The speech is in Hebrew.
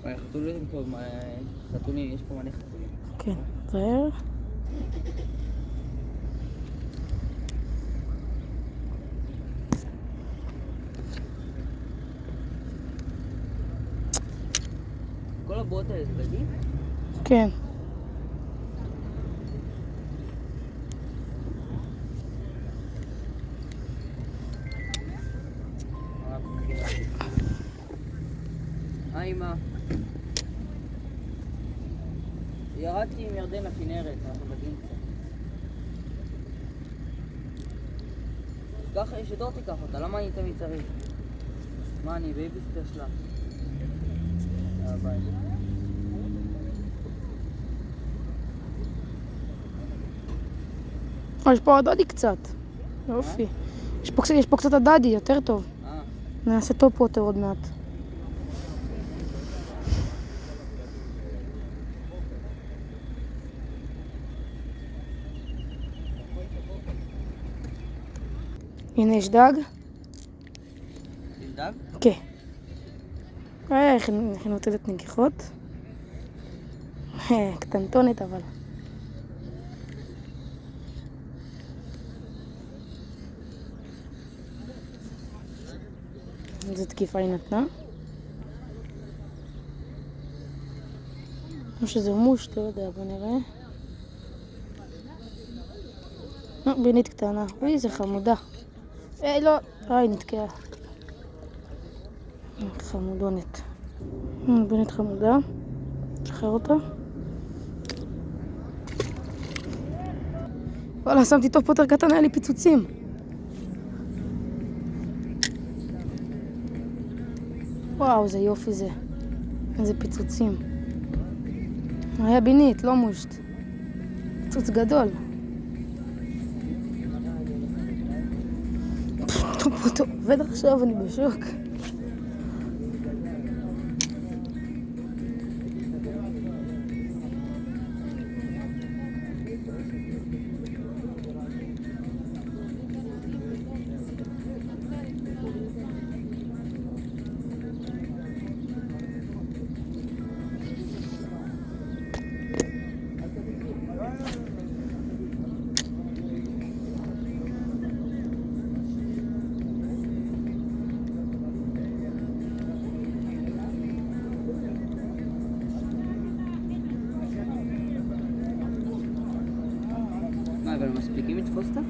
חתולים פה, חתולים, יש פה מלא חתולים. כן, זהר. כל הבועות האלה זה דגים? כן. אמא. ירדתי עם ירדן לכנרת, אנחנו בגים קצת. ככה, שדור תיקח אותה, למה אני תמיד צריך? מה, אני בייביסיטר שלה. ביי. יש פה עוד דודי קצת. יופי. יש פה קצת הדדי, יותר טוב. נעשה טופ ווטר עוד מעט. הנה יש דג. יש דג? כן. איך היא נותנת נגיחות. קטנטונת אבל. איזה תקיפה היא נתנה. או שזה מוש, לא יודע, בוא נראה. בינית קטנה. אוי, זה חמודה. לא. היא נתקעה. חמודונת. בינית חמודה. שחרר אותה. וואלה, שמתי טוב פוטר קטן, היה לי פיצוצים. וואו, זה יופי זה. איזה פיצוצים. היה בינית, לא מושט. פיצוץ גדול. טוב, עובד עכשיו, אני בשוק. מה, אבל מספיקים לתפוס אותה?